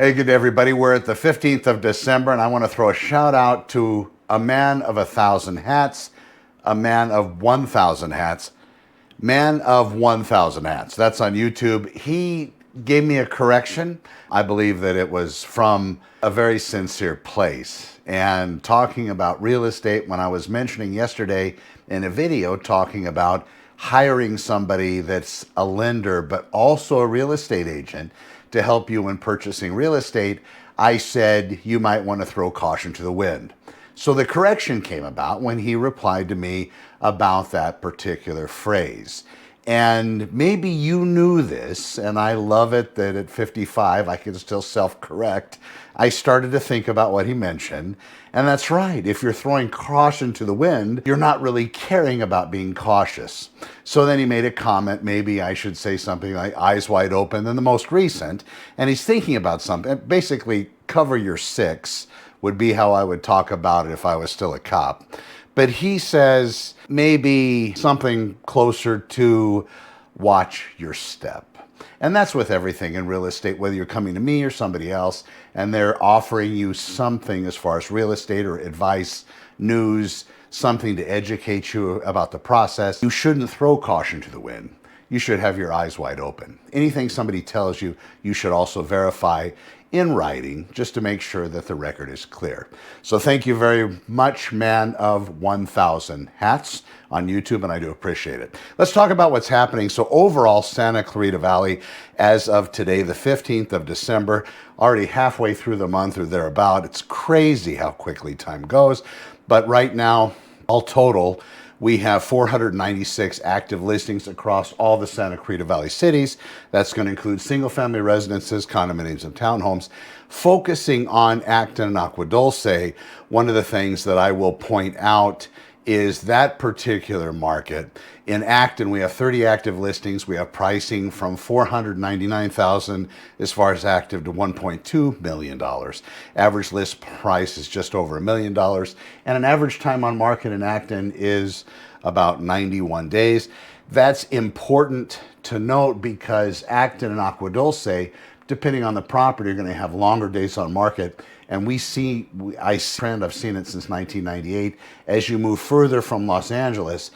Hey, good day, everybody. We're at the 15th of December, and I want to throw a shout out to a man of 1,000 hats, a man of 1,000 hats, man of 1,000 hats. That's on YouTube. He gave me a correction. I believe that it was from a very sincere place. And talking about real estate, when I was mentioning yesterday in a video talking about hiring somebody that's a lender but also a real estate agent to help you when purchasing real estate, I said you might want to throw caution to the wind. So the correction came about when he replied to me about that particular phrase. And maybe you knew this, and I love it that at 55 I can still self-correct. I started to think about what he mentioned, and that's right. If you're throwing caution to the wind, you're not really caring about being cautious. So then he made a comment, maybe I should say something like eyes wide open than the most recent, and he's thinking about something. Basically, cover your six would be how I would talk about it if I was still a cop. But he says maybe something closer to watch your step. And that's with everything in real estate, whether you're coming to me or somebody else, and they're offering you something as far as real estate or advice, news, something to educate you about the process. You shouldn't throw caution to the wind. You should have your eyes wide open. Anything somebody tells you, you should also verify in writing just to make sure that the record is clear. So thank you very much, man of 1,000 hats on YouTube, and I do appreciate it. Let's talk about what's happening. So overall, Santa Clarita Valley, as of today, the 15th of December, already halfway through the month or thereabout. It's crazy how quickly time goes. But right now, all total, we have 496 active listings across all the Santa Clarita Valley cities. That's going to include single-family residences, condominiums, and townhomes. Focusing on Acton and Agua Dulce, one of the things that I will point out is that particular market. In Acton, we have 30 active listings. We have pricing from $499,000 as far as active to $1.2 million. Average list price is just over $1 million. And an average time on market in Acton is about 91 days. That's important to note because Acton and Agua Dulce, depending on the property, are going to have longer days on market. And I've seen it since 1998. As you move further from Los Angeles,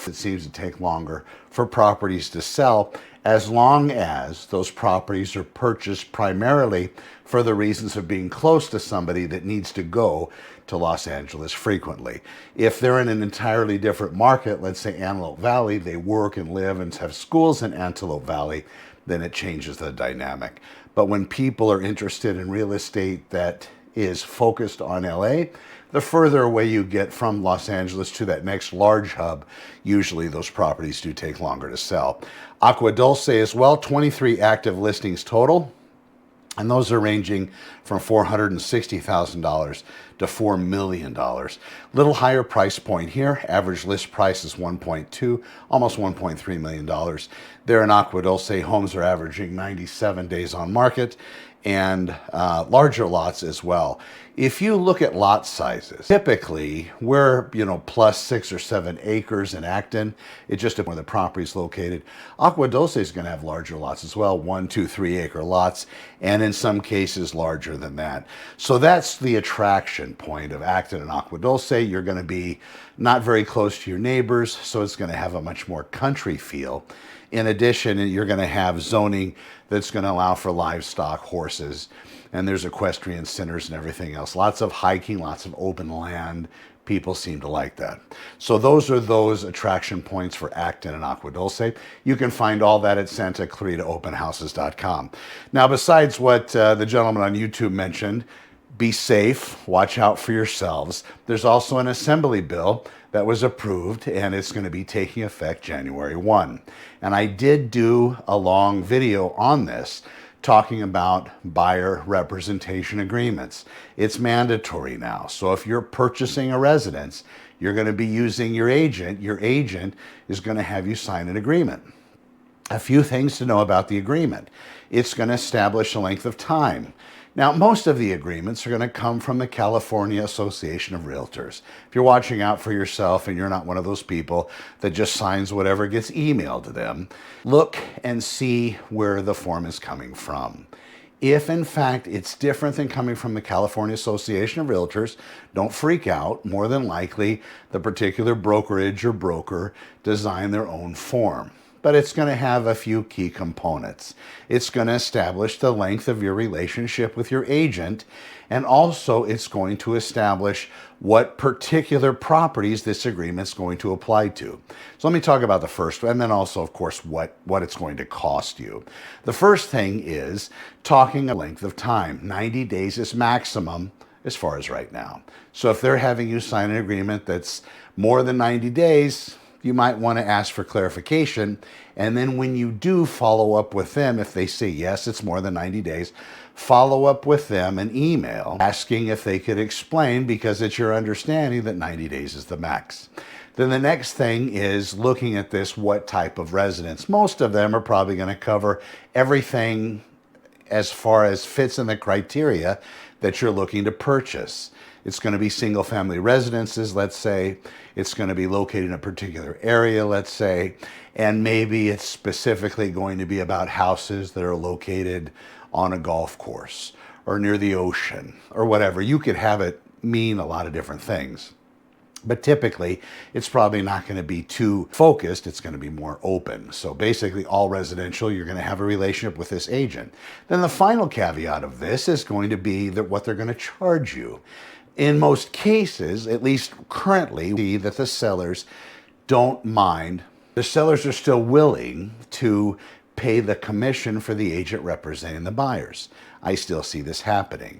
it seems to take longer for properties to sell, as long as those properties are purchased primarily for the reasons of being close to somebody that needs to go to Los Angeles frequently. If they're in an entirely different market, let's say Antelope Valley, they work and live and have schools in Antelope Valley, then it changes the dynamic. But when people are interested in real estate that is focused on LA, the further away you get from Los Angeles to that next large hub, usually those properties do take longer to sell. Agua Dulce as well, 23 active listings total. And those are ranging from $460,000 to $4 million. Little higher price point here. Average list price is 1.2, almost $1.3 million. There in Agua Dulce, homes are averaging 97 days on market, and larger lots as well. If you look at lot sizes, typically we're plus 6 or 7 acres in Acton. It just depends where the property is located. Agua Dulce is going to have larger lots as well, 1, 2, 3 acre lots, and in some cases larger than that. So that's the attraction point of Acton and Agua Dulce. You're going to be not very close to your neighbors, so it's going to have a much more country feel. In addition, you're going to have zoning that's going to allow for livestock, horses, and there's equestrian centers and everything else. Lots of hiking, lots of open land. People seem to like that. So those are those attraction points for Acton and Agua Dulce. You can find all that at SantaClaritaOpenHouses.com. Now, besides what the gentleman on YouTube mentioned, be safe, watch out for yourselves. There's also an assembly bill that was approved, and it's going to be taking effect January 1. And I did do a long video on this talking about buyer representation agreements. It's mandatory now. So if you're purchasing a residence, you're going to be using your agent. Your agent is going to have you sign an agreement. A few things to know about the agreement. It's going to establish a length of time. Now, most of the agreements are going to come from the California Association of Realtors. If you're watching out for yourself and you're not one of those people that just signs whatever gets emailed to them, look and see where the form is coming from. If in fact it's different than coming from the California Association of Realtors, don't freak out. More than likely, the particular brokerage or broker designed their own form. But it's going to have a few key components. It's going to establish the length of your relationship with your agent, and also it's going to establish what particular properties this agreement is going to apply to. So let me talk about the first one, and then also, of course, what it's going to cost you. The first thing is talking a length of time. 90 days is maximum as far as right now. So if they're having you sign an agreement that's more than 90 days, you might want to ask for clarification. And then when you do follow up with them, if they say, yes, it's more than 90 days, follow up with them an email asking if they could explain, because it's your understanding that 90 days is the max. Then the next thing is looking at this, what type of residence. Most of them are probably going to cover everything as far as fits in the criteria that you're looking to purchase. It's going to be single family residences, let's say. It's going to be located in a particular area, let's say. And maybe it's specifically going to be about houses that are located on a golf course or near the ocean or whatever. You could have it mean a lot of different things. But typically, it's probably not going to be too focused. It's going to be more open. So basically, all residential, you're going to have a relationship with this agent. Then the final caveat of this is going to be that what they're going to charge you. In most cases, at least currently, see that the sellers don't mind. The sellers are still willing to pay the commission for the agent representing the buyers. I still see this happening.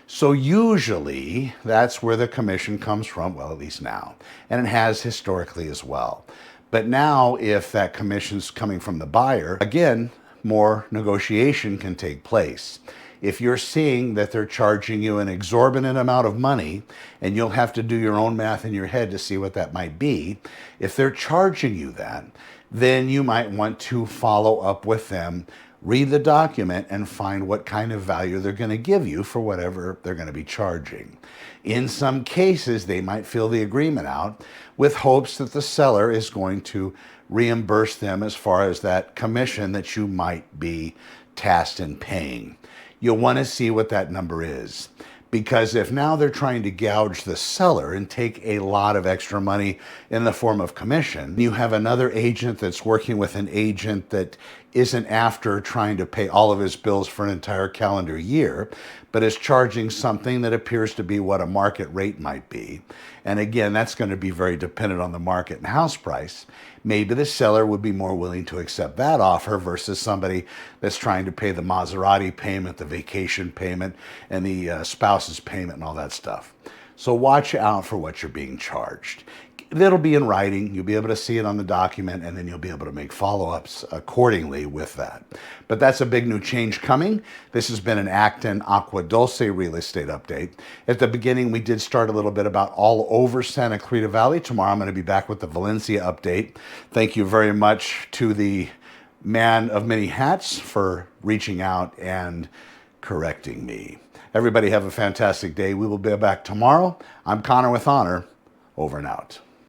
So usually that's where the commission comes from, well, at least now, and it has historically as well. But now if that commission's coming from the buyer, again, more negotiation can take place. If you're seeing that they're charging you an exorbitant amount of money, and you'll have to do your own math in your head to see what that might be, if they're charging you that, then you might want to follow up with them, read the document, and find what kind of value they're going to give you for whatever they're going to be charging. In some cases, they might fill the agreement out with hopes that the seller is going to reimburse them as far as that commission that you might be tasked in paying. You'll want to see what that number is. Because if now they're trying to gouge the seller and take a lot of extra money in the form of commission, you have another agent that's working with an agent that isn't after trying to pay all of his bills for an entire calendar year, but is charging something that appears to be what a market rate might be. And again, that's going to be very dependent on the market and house price. Maybe the seller would be more willing to accept that offer versus somebody that's trying to pay the Maserati payment, the vacation payment, and the spouse's payment and all that stuff. So watch out for what you're being charged. It'll be in writing. You'll be able to see it on the document, and then you'll be able to make follow-ups accordingly with that. But that's a big new change coming. This has been an Acton Agua Dulce real estate update. At the beginning, we did start a little bit about all over Santa Clarita Valley. Tomorrow, I'm going to be back with the Valencia update. Thank you very much to the man of many hats for reaching out and correcting me. Everybody have a fantastic day. We will be back tomorrow. I'm Connor with Honor. Over and out.